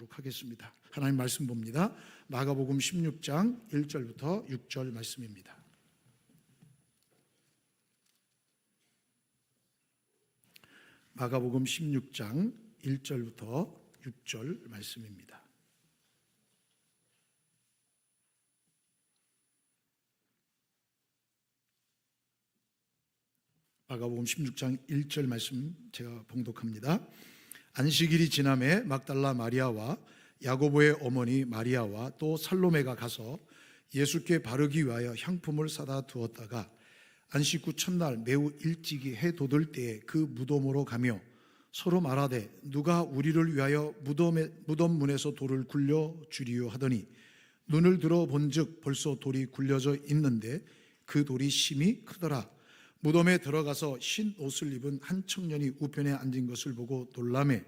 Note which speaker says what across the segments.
Speaker 1: 하겠습니다. 하나님 말씀 봅니다. 마가복음 16장 1절부터 6절 말씀입니다. 마가복음 16장 1절부터 6절 말씀입니다. 마가복음 16장 1절 말씀 제가 봉독합니다. 안식일이 지남에 막달라 마리아와 야고보의 어머니 마리아와 또 살로메가 가서 예수께 바르기 위하여 향품을 사다 두었다가 안식 후 첫날 매우 일찍이 해 돋을 때에 그 무덤으로 가며 서로 말하되 누가 우리를 위하여 무덤 문에서 돌을 굴려 주리요 하더니 눈을 들어 본즉 벌써 돌이 굴려져 있는데 그 돌이 심히 크더라. 무덤에 들어가서 흰 옷을 입은 한 청년이 우편에 앉은 것을 보고 놀라매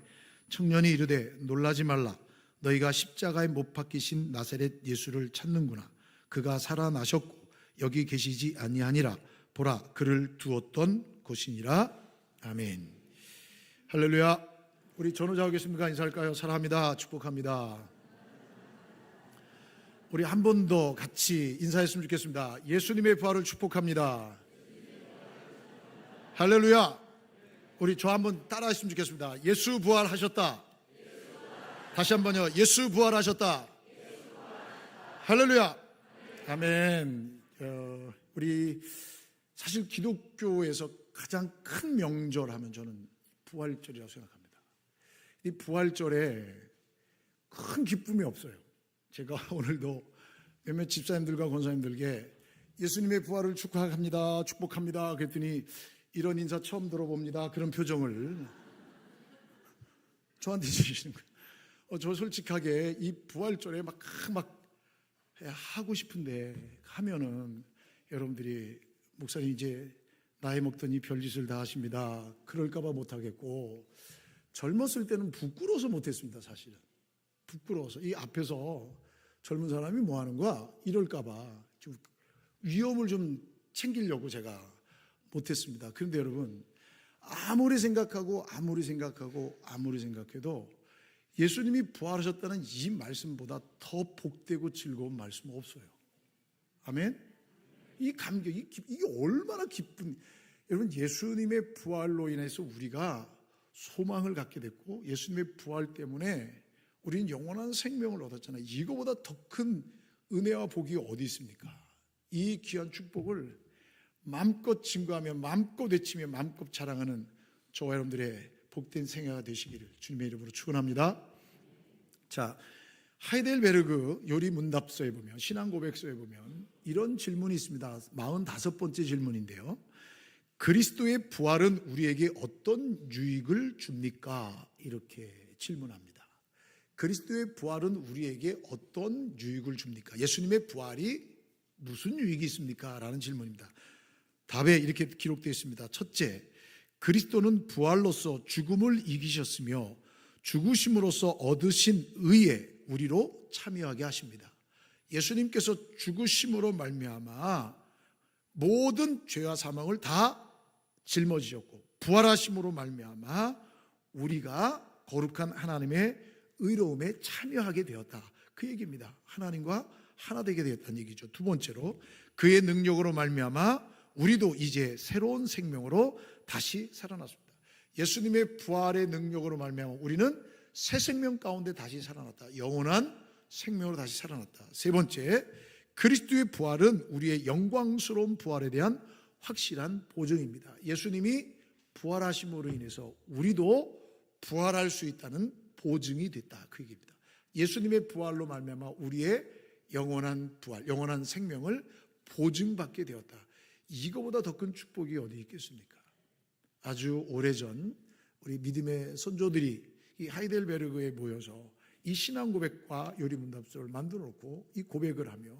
Speaker 1: 청년이 이르되 놀라지 말라. 너희가 십자가에 못 박히신 나사렛 예수를 찾는구나. 그가 살아나셨고 여기 계시지 아니하니라. 보라 그를 두었던 곳이니라. 아멘. 할렐루야. 우리 전우자가 계십니까? 인사할까요? 사랑합니다. 축복합니다. 우리 한 번 더 같이 인사했으면 좋겠습니다. 예수님의 부활을 축복합니다. 할렐루야. 우리 저 한번 따라 했으면 좋겠습니다. 예수 부활하셨다. 다시 한번요. 예수 부활하셨다. 할렐루야. 아멘. 우리 사실 기독교에서 가장 큰 명절 하면 저는 부활절이라고 생각합니다. 이 부활절에 큰 기쁨이 없어요. 제가 오늘도 몇몇 집사님들과 권사님들께 예수님의 부활을 축하합니다, 축복합니다 그랬더니 이런 인사 처음 들어봅니다. 그런 표정을 저한테 주시는 거예요. 저 솔직하게 이 부활절에 막 하고 싶은데 하면은 여러분들이 목사님 이제 나이 먹더니 별짓을 다 하십니다. 그럴까봐 못하겠고 젊었을 때는 부끄러워서 못했습니다. 사실은 부끄러워서 이 앞에서 젊은 사람이 뭐 하는 거야? 이럴까봐 좀 위험을 좀 챙기려고 제가 못했습니다. 그런데 여러분 아무리 생각해도 예수님이 부활하셨다는 이 말씀보다 더 복되고 즐거운 말씀 없어요. 아멘. 이 감격, 이게 얼마나 기쁜. 여러분 예수님의 부활로 인해서 우리가 소망을 갖게 됐고 예수님의 부활 때문에 우리는 영원한 생명을 얻었잖아요. 이거보다 더 큰 은혜와 복이 어디 있습니까? 이 귀한 축복을 마음껏 증거하며 마음껏 외치며 마음껏 자랑하는 저와 여러분들의 복된 생애가 되시기를 주님의 이름으로 축원합니다. 자, 하이델베르그 요리문답서에 보면 신앙고백서에 보면 이런 질문이 있습니다. 45번째 질문인데요. 그리스도의 부활은 우리에게 어떤 유익을 줍니까? 이렇게 질문합니다. 그리스도의 부활은 우리에게 어떤 유익을 줍니까? 예수님의 부활이 무슨 유익이 있습니까? 라는 질문입니다. 답에 이렇게 기록되어 있습니다. 첫째, 그리스도는 부활로서 죽음을 이기셨으며 죽으심으로써 얻으신 의에 우리로 참여하게 하십니다. 예수님께서 죽으심으로 말미암아 모든 죄와 사망을 다 짊어지셨고 부활하심으로 말미암아 우리가 거룩한 하나님의 의로움에 참여하게 되었다. 그 얘기입니다. 하나님과 하나 되게 되었다는 얘기죠. 두 번째로 그의 능력으로 말미암아 우리도 이제 새로운 생명으로 다시 살아났습니다. 예수님의 부활의 능력으로 말미암아 우리는 새 생명 가운데 다시 살아났다. 영원한 생명으로 다시 살아났다. 세 번째, 그리스도의 부활은 우리의 영광스러운 부활에 대한 확실한 보증입니다. 예수님이 부활하심으로 인해서 우리도 부활할 수 있다는 보증이 됐다. 그 얘기입니다. 예수님의 부활로 말미암아 우리의 영원한 부활, 영원한 생명을 보증받게 되었다. 이거보다 더 큰 축복이 어디 있겠습니까? 아주 오래전 우리 믿음의 선조들이 이 하이델베르그에 모여서 이 신앙 고백과 요리문답서를 만들어 놓고 이 고백을 하며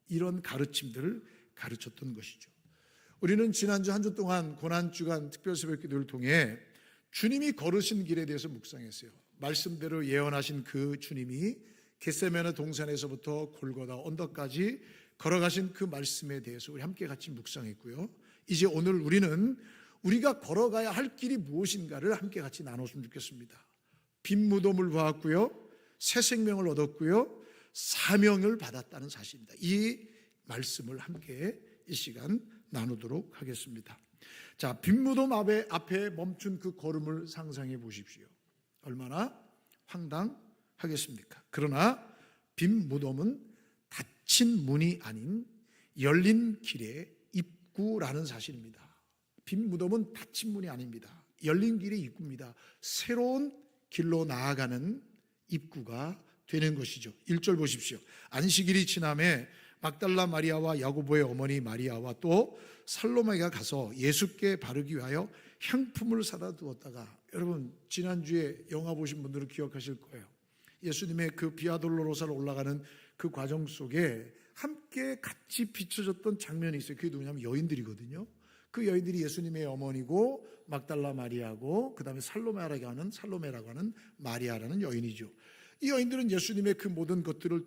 Speaker 1: 이런 가르침들을 가르쳤던 것이죠. 우리는 지난주 한 주 동안 고난주간 특별새벽기도를 통해 주님이 걸으신 길에 대해서 묵상했어요. 말씀대로 예언하신 그 주님이 겟세마네 동산에서부터 골고다 언덕까지 걸어가신 그 말씀에 대해서 우리 함께 같이 묵상했고요. 이제 오늘 우리는 우리가 걸어가야 할 길이 무엇인가를 함께 같이 나눴으면 좋겠습니다. 빈 무덤을 보았고요. 새 생명을 얻었고요, 사명을 받았다는 사실입니다. 이 말씀을 함께 이 시간 나누도록 하겠습니다. 자, 빈 무덤 앞에 멈춘 그 걸음을 상상해 보십시오. 얼마나 황당하겠습니까? 그러나 빈 무덤은 닫힌 문이 아닌 열린 길의 입구라는 사실입니다. 빈 무덤은 닫힌 문이 아닙니다. 열린 길의 입구입니다. 새로운 길로 나아가는 입구가 되는 것이죠. 1절 보십시오. 안식일이 지남에 막달라 마리아와 야고보의 어머니 마리아와 또 살로메가 가서 예수께 바르기 위하여 향품을 사다 두었다가, 여러분 지난주에 영화 보신 분들은 기억하실 거예요. 예수님의 그 비아돌로로사로 올라가는 그 과정 속에 함께 같이 비춰졌던 장면이 있어요. 그게 누구냐면 여인들이거든요. 그 여인들이 예수님의 어머니고 막달라 마리아고 그 다음에 살로메라고 하는 마리아라는 여인이죠. 이 여인들은 예수님의 그 모든 것들을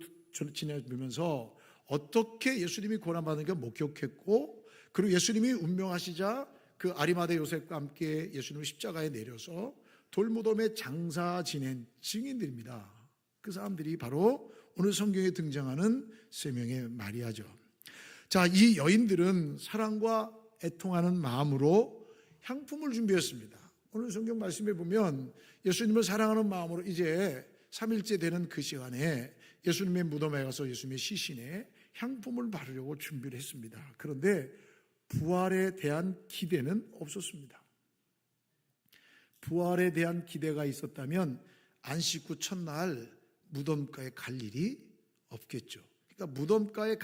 Speaker 1: 지내면서 어떻게 예수님이 고난받는 걸 목격했고, 그리고 예수님이 운명하시자 그 아리마대 요셉과 함께 예수님을 십자가에 내려서 돌무덤에 장사 지낸 증인들입니다. 그 사람들이 바로 오늘 성경에 등장하는 세 명의 마리아죠. 자, 이 여인들은 사랑과 애통하는 마음으로 향품을 준비했습니다. 오늘 성경 말씀에 보면 예수님을 사랑하는 마음으로 이제 3일째 되는 그 시간에 예수님의 무덤에 가서 예수님의 시신에 향품을 바르려고 준비를 했습니다. 그런데 부활에 대한 기대는 없었습니다. 부활에 대한 기대가 있었다면 안식 후 첫날 무덤가에 갈 일이 없겠죠. 그러니까 무덤에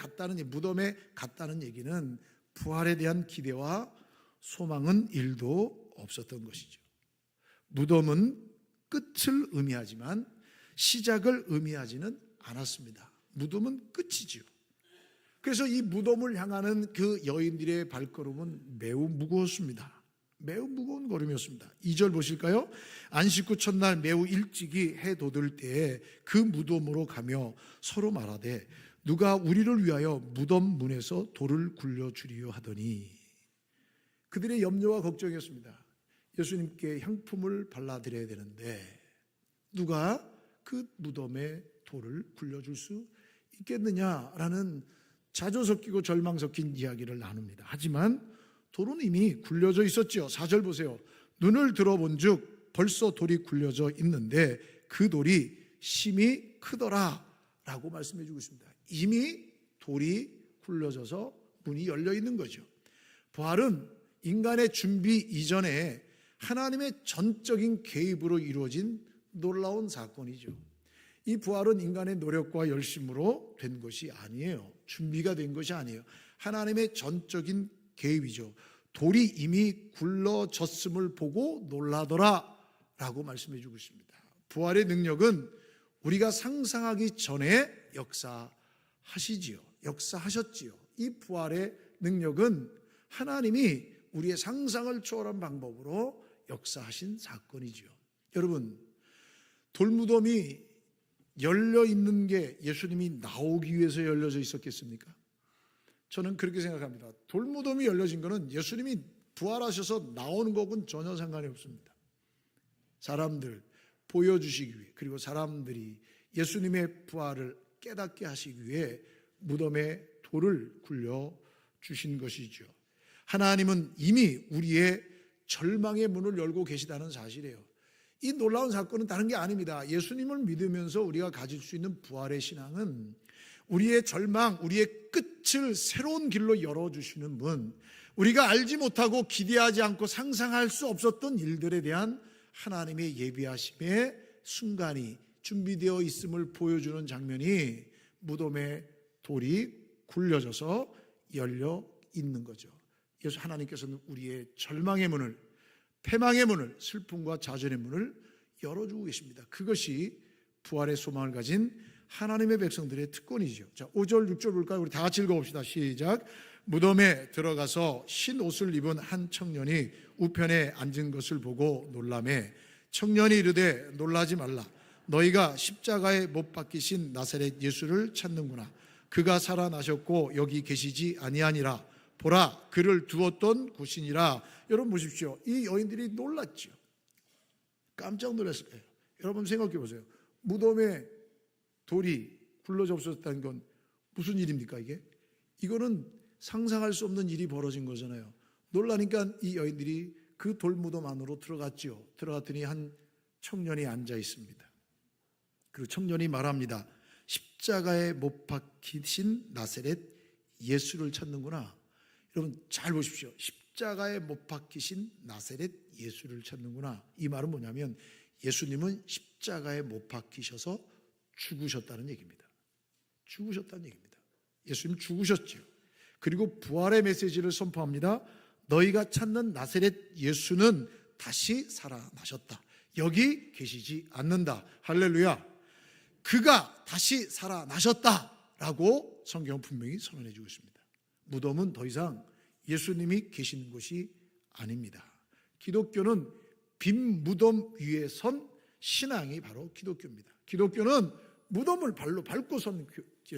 Speaker 1: 갔다는 얘기는 부활에 대한 기대와 소망은 1도 없었던 것이죠. 무덤은 끝을 의미하지만 시작을 의미하지는 않았습니다. 무덤은 끝이지요. 그래서 이 무덤을 향하는 그 여인들의 발걸음은 매우 무거웠습니다. 매우 무거운 걸음이었습니다. 2절 보실까요? 안식 후 첫날 매우 일찍이 해 돋을 때에 그 무덤으로 가며 서로 말하되 누가 우리를 위하여 무덤 문에서 돌을 굴려주리요 하더니, 그들의 염려와 걱정이었습니다. 예수님께 향품을 발라드려야 되는데 누가 그 무덤에 돌을 굴려줄 수 있겠느냐라는 자조 섞이고 절망 섞인 이야기를 나눕니다. 하지만 돌은 이미 굴려져 있었죠. 4절 보세요. 눈을 들어본 즉 벌써 돌이 굴려져 있는데 그 돌이 심히 크더라 라고 말씀해 주고 있습니다. 이미 돌이 굴려져서 문이 열려 있는 거죠. 부활은 인간의 준비 이전에 하나님의 전적인 개입으로 이루어진 놀라운 사건이죠. 이 부활은 인간의 노력과 열심으로 된 것이 아니에요. 준비가 된 것이 아니에요. 하나님의 전적인 개입이죠. 돌이 이미 굴러졌음을 보고 놀라더라 라고 말씀해 주고 있습니다. 부활의 능력은 우리가 상상하기 전에 역사하셨지요. 이 부활의 능력은 하나님이 우리의 상상을 초월한 방법으로 역사하신 사건이지요. 여러분, 돌무덤이 열려 있는 게 예수님이 나오기 위해서 열려져 있었겠습니까? 저는 그렇게 생각합니다. 돌무덤이 열려진 것은 예수님이 부활하셔서 나오는 것은 전혀 상관이 없습니다. 사람들 보여주시기 위해, 그리고 사람들이 예수님의 부활을 깨닫게 하시기 위해 무덤에 돌을 굴려 주신 것이죠. 하나님은 이미 우리의 절망의 문을 열고 계시다는 사실이에요. 이 놀라운 사건은 다른 게 아닙니다. 예수님을 믿으면서 우리가 가질 수 있는 부활의 신앙은 우리의 절망, 우리의 끝을 새로운 길로 열어주시는 분, 우리가 알지 못하고 기대하지 않고 상상할 수 없었던 일들에 대한 하나님의 예비하심의 순간이 준비되어 있음을 보여주는 장면이 무덤에 돌이 굴려져서 열려 있는 거죠. 그래서 하나님께서는 우리의 절망의 문을, 패망의 문을, 슬픔과 좌절의 문을 열어주고 계십니다. 그것이 부활의 소망을 가진 하나님의 백성들의 특권이죠. 자, 5절, 6절 볼까요? 우리 다 같이 읽어봅시다. 시작. 무덤에 들어가서 흰 옷을 입은 한 청년이 우편에 앉은 것을 보고 놀라매 청년이 이르되 놀라지 말라. 너희가 십자가에 못 박히신 나사렛 예수를 찾는구나. 그가 살아나셨고 여기 계시지 아니하니라. 보라, 그를 두었던 곳이니라. 여러분 보십시오. 이 여인들이 놀랐죠. 깜짝 놀랐을 거예요. 여러분 생각해 보세요. 무덤에 돌이 굴러져 없어졌다는 건 무슨 일입니까 이게? 이거는 상상할 수 없는 일이 벌어진 거잖아요. 놀라니까 이 여인들이 그 돌무덤 안으로 들어갔지요. 들어갔더니 한 청년이 앉아 있습니다. 그 청년이 말합니다. 십자가에 못 박히신 나사렛 예수를 찾는구나. 여러분 잘 보십시오. 십자가에 못 박히신 나사렛 예수를 찾는구나. 이 말은 뭐냐면 예수님은 십자가에 못 박히셔서 죽으셨다는 얘기입니다. 죽으셨다는 얘기입니다. 예수님 죽으셨죠. 그리고 부활의 메시지를 선포합니다. 너희가 찾는 나사렛 예수는 다시 살아나셨다. 여기 계시지 않는다. 할렐루야. 그가 다시 살아나셨다라고 성경은 분명히 선언해 주고 있습니다. 무덤은 더 이상 예수님이 계시는 곳이 아닙니다. 기독교는 빈 무덤 위에 선 신앙이 바로 기독교입니다. 기독교는 무덤을 발로 밟고 선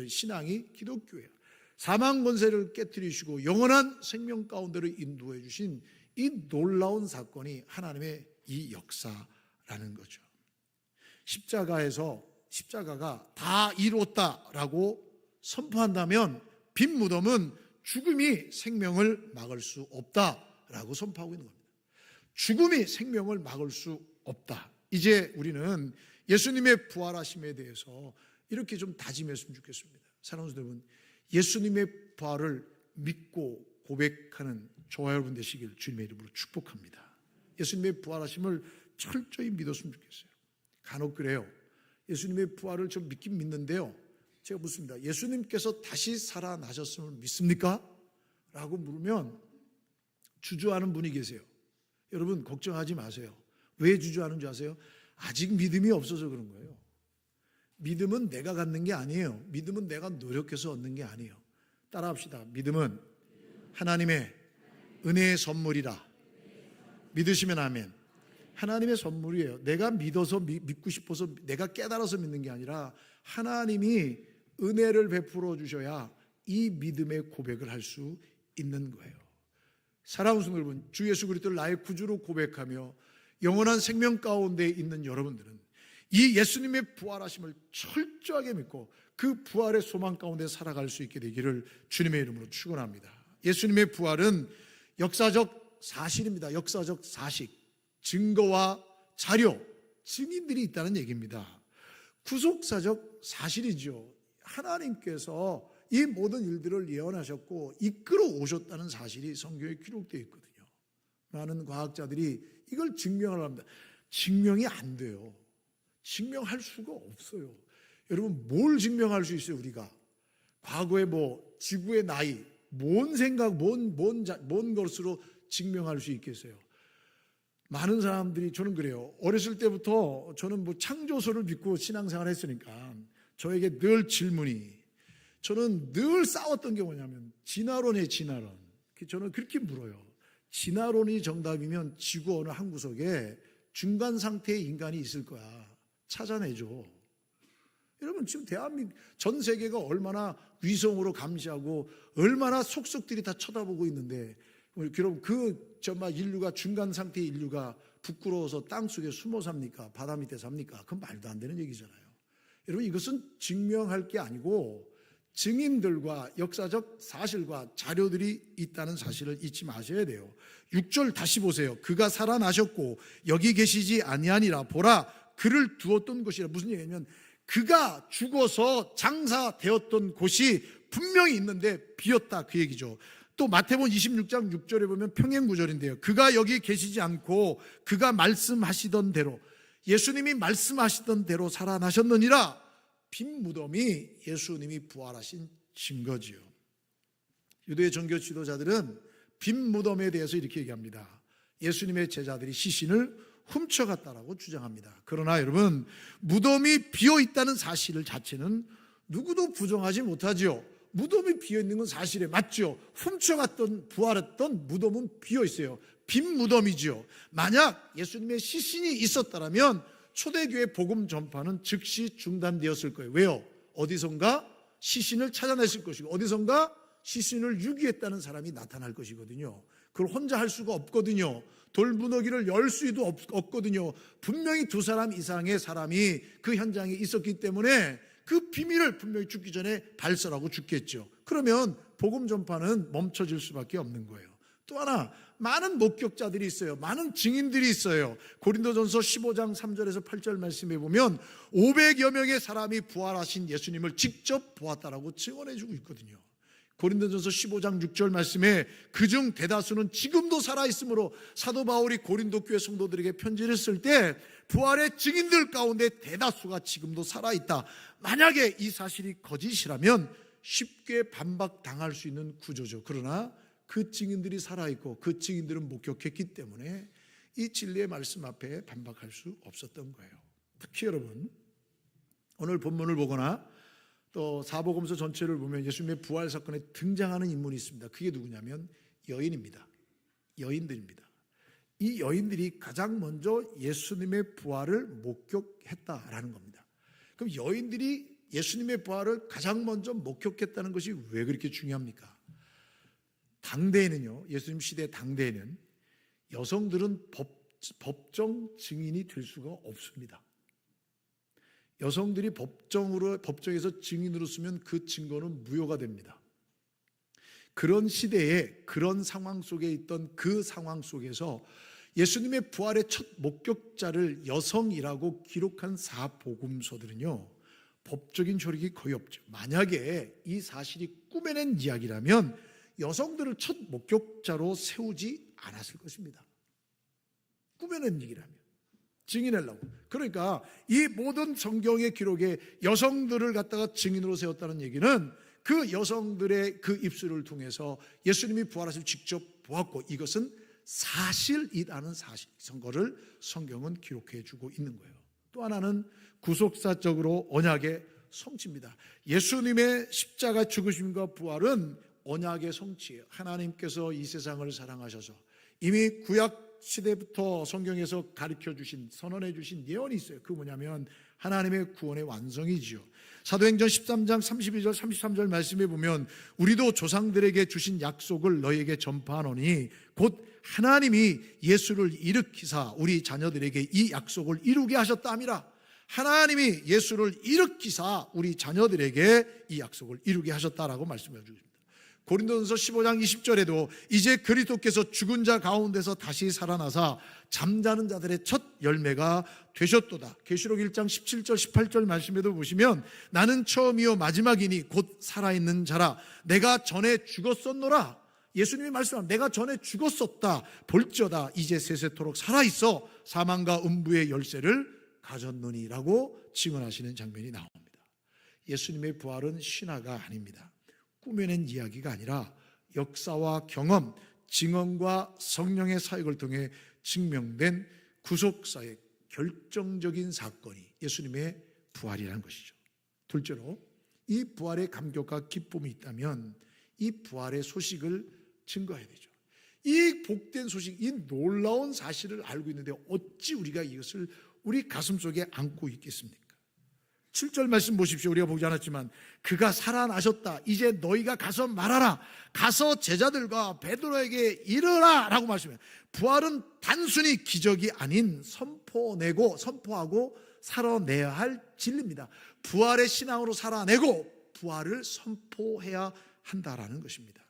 Speaker 1: 신앙이 기독교예요. 사망 권세를 깨뜨리시고 영원한 생명 가운데로 인도해 주신 이 놀라운 사건이 하나님의 이 역사라는 거죠. 십자가가 다 이루었다라고 선포한다면 빈 무덤은 죽음이 생명을 막을 수 없다라고 선포하고 있는 겁니다. 죽음이 생명을 막을 수 없다. 이제 우리는 예수님의 부활하심에 대해서 이렇게 좀 다짐했으면 좋겠습니다. 사랑하는 여러분, 예수님의 부활을 믿고 고백하는 저와 여러분 되시길 주님의 이름으로 축복합니다. 예수님의 부활하심을 철저히 믿었으면 좋겠어요. 간혹 그래요. 예수님의 부활을 좀 믿긴 믿는데요. 제가 묻습니다. 예수님께서 다시 살아나셨음을 믿습니까? 라고 물으면 주저하는 분이 계세요. 여러분 걱정하지 마세요. 왜 주저하는 줄 아세요? 아직 믿음이 없어서 그런 거예요. 믿음은 내가 갖는 게 아니에요. 믿음은 내가 노력해서 얻는 게 아니에요. 따라합시다. 믿음은 하나님의 은혜의 선물이라. 믿으시면 아멘. 하나님의 선물이에요. 내가 믿어서 믿고 싶어서 내가 깨달아서 믿는 게 아니라 하나님이 은혜를 베풀어 주셔야 이 믿음의 고백을 할 수 있는 거예요. 사랑하는 성도 여러분, 주 예수 그리스도를 나의 구주로 고백하며 영원한 생명 가운데 있는 여러분들은 이 예수님의 부활하심을 철저하게 믿고 그 부활의 소망 가운데 살아갈 수 있게 되기를 주님의 이름으로 축원합니다. 예수님의 부활은 역사적 사실입니다. 역사적 사실, 증거와 자료, 증인들이 있다는 얘기입니다. 구속사적 사실이죠. 하나님께서 이 모든 일들을 예언하셨고 이끌어 오셨다는 사실이 성경에 기록되어 있거든요. 많은 과학자들이 이걸 증명을 합니다. 증명이 안 돼요. 증명할 수가 없어요. 여러분 뭘 증명할 수 있어요? 우리가 과거에 지구의 나이, 뭔 생각, 뭔 것으로 증명할 수 있겠어요? 많은 사람들이, 저는 그래요. 어렸을 때부터 저는 창조소를 믿고 신앙생활을 했으니까 저에게 늘 질문이, 저는 늘 싸웠던 게 뭐냐면 진화론이에요. 진화론. 저는 그렇게 물어요. 진화론이 정답이면 지구 어느 한 구석에 중간 상태의 인간이 있을 거야. 찾아내죠. 여러분 지금 대한민국 전 세계가 얼마나 위성으로 감시하고 얼마나 속속들이 다 쳐다보고 있는데, 여러분 정말 인류가 중간 상태의 인류가 부끄러워서 땅속에 숨어 삽니까? 바다 밑에 삽니까? 그건 말도 안 되는 얘기잖아요. 여러분 이것은 증명할 게 아니고 증인들과 역사적 사실과 자료들이 있다는 사실을 잊지 마셔야 돼요. 6절 다시 보세요. 그가 살아나셨고 여기 계시지 아니하니라. 보라 그를 두었던 곳이라. 무슨 얘기냐면 그가 죽어서 장사되었던 곳이 분명히 있는데 비었다, 그 얘기죠. 또 마태복음 26장 6절에 보면 평행 구절인데요. 그가 여기 계시지 않고 그가 말씀하시던 대로, 예수님이 말씀하시던 대로 살아나셨느니라. 빈 무덤이 예수님이 부활하신 증거지요. 유대의 종교 지도자들은 빈 무덤에 대해서 이렇게 얘기합니다. 예수님의 제자들이 시신을 훔쳐갔다라고 주장합니다. 그러나 여러분, 무덤이 비어있다는 사실 자체는 누구도 부정하지 못하지요. 무덤이 비어있는 건 사실에 맞죠. 훔쳐갔던 부활했던 무덤은 비어있어요. 빈 무덤이죠. 만약 예수님의 시신이 있었다면 초대교회 복음 전파는 즉시 중단되었을 거예요. 왜요? 어디선가 시신을 찾아냈을 것이고 어디선가 시신을 유기했다는 사람이 나타날 것이거든요. 그걸 혼자 할 수가 없거든요. 돌무더기를 열 수도 없거든요. 분명히 2사람 이상의 사람이 그 현장에 있었기 때문에 그 비밀을 분명히 죽기 전에 발설하고 죽겠죠. 그러면 복음 전파는 멈춰질 수밖에 없는 거예요. 또 하나, 많은 목격자들이 있어요. 많은 증인들이 있어요. 고린도전서 15장 3절에서 8절 말씀해 보면 500여 명의 사람이 부활하신 예수님을 직접 보았다라고 증언해 주고 있거든요. 고린도전서 15장 6절 말씀에 그중 대다수는 지금도 살아있으므로 사도 바울이 고린도 교회 성도들에게 편지를 쓸 때 부활의 증인들 가운데 대다수가 지금도 살아있다. 만약에 이 사실이 거짓이라면 쉽게 반박당할 수 있는 구조죠. 그러나 그 증인들이 살아있고 그 증인들은 목격했기 때문에 이 진리의 말씀 앞에 반박할 수 없었던 거예요. 특히 여러분, 오늘 본문을 보거나 또 사복음서 전체를 보면 예수님의 부활 사건에 등장하는 인물이 있습니다. 그게 누구냐면 여인입니다. 여인들입니다. 이 여인들이 가장 먼저 예수님의 부활을 목격했다라는 겁니다. 그럼 여인들이 예수님의 부활을 가장 먼저 목격했다는 것이 왜 그렇게 중요합니까? 당대에는요, 예수님 시대 당대에는 여성들은 법정 증인이 될 수가 없습니다. 여성들이 법정에서 증인으로 쓰면 그 증거는 무효가 됩니다. 그런 시대에 그런 상황 속에 있던 그 상황 속에서 예수님의 부활의 첫 목격자를 여성이라고 기록한 사복음서들은요, 법적인 효력이 거의 없죠. 만약에 이 사실이 꾸며낸 이야기라면 여성들을 첫 목격자로 세우지 않았을 것입니다. 꾸며낸 얘기라면 증인하려고. 그러니까 이 모든 성경의 기록에 여성들을 갖다가 증인으로 세웠다는 얘기는 그 여성들의 그 입술을 통해서 예수님이 부활하심을 직접 보았고 이것은 사실이라는 선거를 성경은 기록해 주고 있는 거예요. 또 하나는 구속사적으로 언약의 성취입니다. 예수님의 십자가 죽으심과 부활은 언약의 성취예요. 하나님께서 이 세상을 사랑하셔서 이미 구약 시대부터 성경에서 가르쳐 주신, 선언해 주신 예언이 있어요. 그 뭐냐면 하나님의 구원의 완성이지요. 사도행전 13장 32절 33절 말씀에 보면 우리도 조상들에게 주신 약속을 너희에게 전파하노니 곧 하나님이 예수를 일으키사 우리 자녀들에게 이 약속을 이루게 하셨다미라. 하나님이 예수를 일으키사 우리 자녀들에게 이 약속을 이루게 하셨다라고 말씀해 주고 있습니다. 고린도전서 15장 20절에도 이제 그리스도께서 죽은 자 가운데서 다시 살아나사 잠자는 자들의 첫 열매가 되셨도다. 계시록 1장 17절 18절 말씀에도 보시면 나는 처음이요 마지막이니 곧 살아있는 자라. 내가 전에 죽었었노라. 예수님이 말씀합니다. 내가 전에 죽었었다. 볼지어다 이제 세세토록 살아있어 사망과 음부의 열쇠를 가졌노니라고 증언하시는 장면이 나옵니다. 예수님의 부활은 신화가 아닙니다. 꾸며낸 이야기가 아니라 역사와 경험, 증언과 성령의 사역을 통해 증명된 구속사의 결정적인 사건이 예수님의 부활이라는 것이죠. 둘째로 이 부활의 감격과 기쁨이 있다면 이 부활의 소식을 증거해야 되죠. 이 복된 소식, 이 놀라운 사실을 알고 있는데 어찌 우리가 이것을 우리 가슴속에 안고 있겠습니까? 7절 말씀 보십시오. 우리가 보지 않았지만 그가 살아나셨다. 이제 너희가 가서 말하라. 가서 제자들과 베드로에게 이르라 라고 말씀해요. 부활은 단순히 기적이 아닌 선포하고 살아내야 할 진리입니다. 부활의 신앙으로 살아내고 부활을 선포해야 한다라는 것입니다.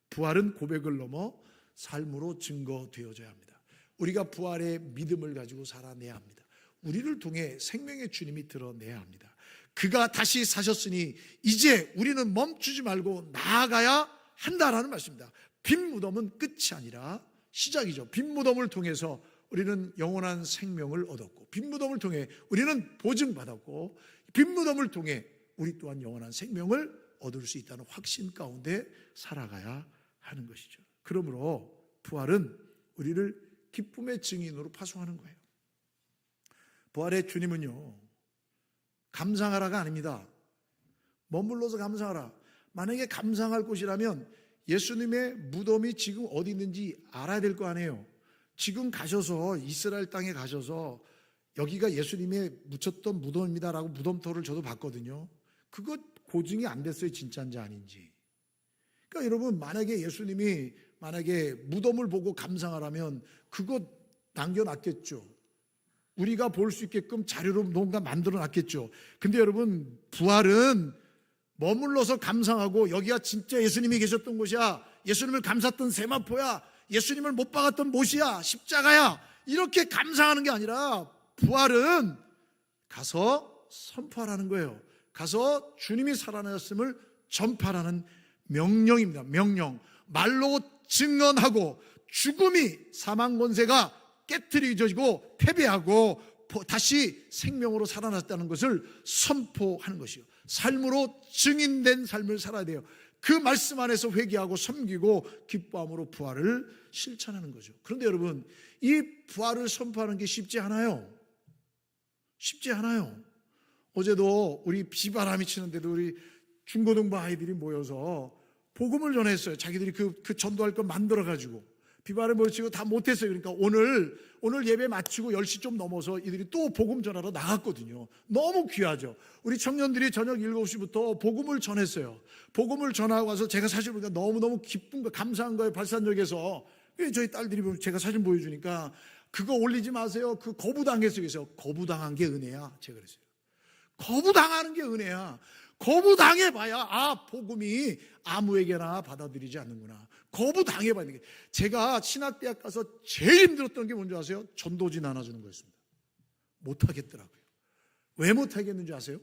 Speaker 1: 부활은 고백을 넘어 삶으로 증거되어져야 합니다. 우리가 부활의 믿음을 가지고 살아내야 합니다. 우리를 통해 생명의 주님이 드러내야 합니다. 그가 다시 사셨으니 이제 우리는 멈추지 말고 나아가야 한다라는 말씀입니다. 빈 무덤은 끝이 아니라 시작이죠. 빈 무덤을 통해서 우리는 영원한 생명을 얻었고 빈 무덤을 통해 우리는 보증받았고 빈 무덤을 통해 우리 또한 영원한 생명을 얻을 수 있다는 확신 가운데 살아가야 하는 것이죠. 그러므로 부활은 우리를 기쁨의 증인으로 파송하는 거예요. 부활의 주님은요, 감상하라가 아닙니다. 머물러서 감상하라. 만약에 감상할 곳이라면 예수님의 무덤이 지금 어디 있는지 알아야 될 거 아니에요. 지금 가셔서 이스라엘 땅에 가셔서 여기가 예수님의 묻혔던 무덤입니다라고 무덤토를 저도 봤거든요. 그거 고증이 안 됐어요. 진짜인지 아닌지. 그러니까 여러분, 만약에 예수님이 무덤을 보고 감상하라면 그거 남겨놨겠죠. 우리가 볼 수 있게끔 자료로 뭔가 만들어 놨겠죠. 근데 여러분, 부활은 머물러서 감상하고 여기가 진짜 예수님이 계셨던 곳이야, 예수님을 감쌌던 세마포야, 예수님을 못 박았던 못이야, 십자가야, 이렇게 감상하는 게 아니라 부활은 가서 선포하라는 거예요. 가서 주님이 살아나셨음을 전파하라는 명령입니다. 명령. 말로 증언하고 죽음이, 사망 권세가 깨트려지고 패배하고 다시 생명으로 살아났다는 것을 선포하는 것이요. 삶으로 증인된 삶을 살아야 돼요. 그 말씀 안에서 회개하고 섬기고 기뻐함으로 부활을 실천하는 거죠. 그런데 여러분, 이 부활을 선포하는 게 쉽지 않아요. 쉽지 않아요. 어제도 우리 비바람이 치는데도 우리 중고등부 아이들이 모여서 복음을 전했어요. 자기들이 그 전도할 거 만들어가지고 비바람이 몰치고 다 못했어요. 그러니까 오늘 예배 마치고 10시 좀 넘어서 이들이 또 복음 전하러 나갔거든요. 너무 귀하죠. 우리 청년들이 저녁 7시부터 복음을 전했어요. 복음을 전하고 와서 제가 사실 보니까 너무너무 기쁜 거, 감사한 거예요. 발산역에서. 저희 딸들이 보면 제가 사진 보여주니까 그거 올리지 마세요. 그 거부당했어요. 그래서 거부당한 게 은혜야. 제가 그랬어요. 거부당하는 게 은혜야. 거부당해봐야 복음이 아무에게나 받아들이지 않는구나. 거부당해봐야 돼. 제가 신학대학 가서 제일 힘들었던 게 뭔지 아세요? 전도지 나눠주는 거였습니다. 못하겠더라고요. 왜 못하겠는지 아세요?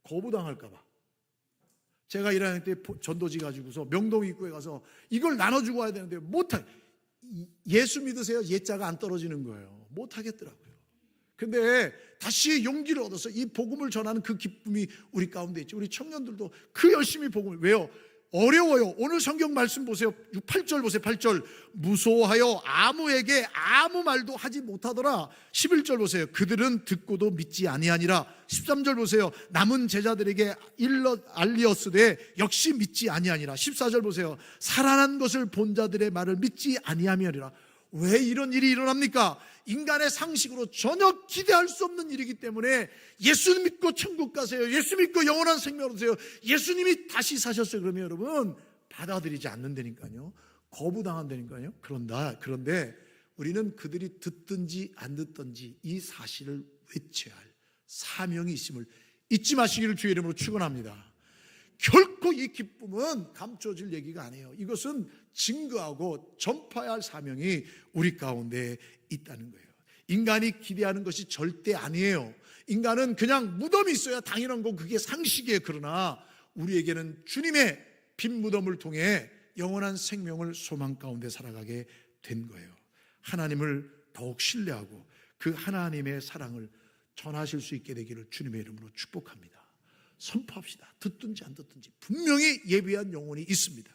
Speaker 1: 거부당할까 봐. 제가 1학년 때 전도지 가지고서 명동 입구에 가서 이걸 나눠주고 와야 되는데 예수 믿으세요? 예자가 안 떨어지는 거예요. 못하겠더라고요. 근데 다시 용기를 얻어서 이 복음을 전하는 그 기쁨이 우리 가운데 있죠. 우리 청년들도 그 열심히 복음을, 왜요? 어려워요. 오늘 성경 말씀 보세요. 8절 보세요. 8절. 무소하여 아무에게 아무 말도 하지 못하더라. 11절 보세요. 그들은 듣고도 믿지 아니하니라. 13절 보세요. 남은 제자들에게 알리었으되 역시 믿지 아니하니라. 14절 보세요. 살아난 것을 본 자들의 말을 믿지 아니하며니라. 왜 이런 일이 일어납니까? 인간의 상식으로 전혀 기대할 수 없는 일이기 때문에 예수 믿고 천국 가세요. 예수 믿고 영원한 생명 얻으세요. 예수님이 다시 사셨어요. 그러면 여러분 받아들이지 않는다니까요. 거부당한다니까요. 그런데 우리는 그들이 듣든지 안 듣든지 이 사실을 외쳐야 할 사명이 있음을 잊지 마시기를 주의 이름으로 축원합니다. 결코 이 기쁨은 감춰질 얘기가 아니에요. 이것은 증거하고 전파해야 할 사명이 우리 가운데 있다는 거예요. 인간이 기대하는 것이 절대 아니에요. 인간은 그냥 무덤이 있어야 당연한 거, 그게 상식이에요. 그러나 우리에게는 주님의 빈 무덤을 통해 영원한 생명을 소망 가운데 살아가게 된 거예요. 하나님을 더욱 신뢰하고 그 하나님의 사랑을 전하실 수 있게 되기를 주님의 이름으로 축복합니다. 선포합시다. 듣든지 안 듣든지 분명히 예비한 영혼이 있습니다.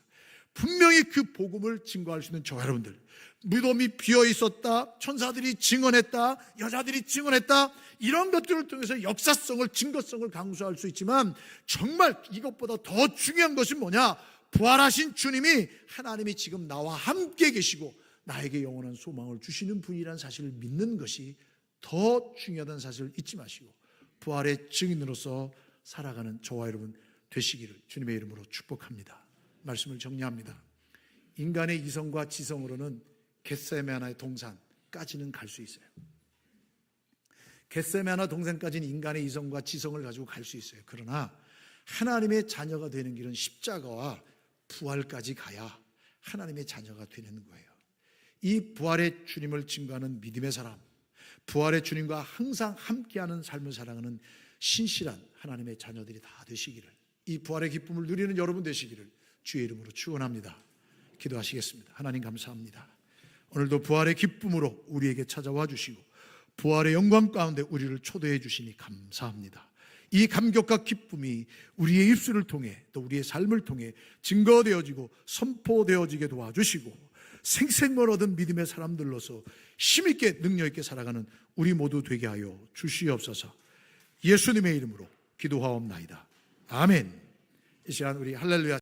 Speaker 1: 분명히 그 복음을 증거할 수 있는 저와 여러분들, 무덤이 비어 있었다, 천사들이 증언했다, 여자들이 증언했다, 이런 것들을 통해서 역사성을, 증거성을 강조할 수 있지만 정말 이것보다 더 중요한 것은 뭐냐? 부활하신 주님이, 하나님이 지금 나와 함께 계시고 나에게 영원한 소망을 주시는 분이라는 사실을 믿는 것이 더 중요하다는 사실을 잊지 마시고 부활의 증인으로서 살아가는 저와 여러분 되시기를 주님의 이름으로 축복합니다. 말씀을 정리합니다. 인간의 이성과 지성으로는 겟세마네 동산까지는 갈 수 있어요. 겟세마네 동산까지는 인간의 이성과 지성을 가지고 갈 수 있어요. 그러나 하나님의 자녀가 되는 길은 십자가와 부활까지 가야 하나님의 자녀가 되는 거예요. 이 부활의 주님을 증거하는 믿음의 사람, 부활의 주님과 항상 함께하는 삶을 살아가는 신실한 하나님의 자녀들이 다 되시기를, 이 부활의 기쁨을 누리는 여러분 되시기를 주의 이름으로 축원합니다. 기도하시겠습니다. 하나님 감사합니다. 오늘도 부활의 기쁨으로 우리에게 찾아와 주시고 부활의 영광 가운데 우리를 초대해 주시니 감사합니다. 이 감격과 기쁨이 우리의 입술을 통해 또 우리의 삶을 통해 증거되어지고 선포되어지게 도와주시고 생생을 얻은 믿음의 사람들로서 힘있게 능력있게 살아가는 우리 모두 되게 하여 주시옵소서. 예수님의 이름으로 기도하옵나이다. 아멘. 이 시간 우리 할렐루야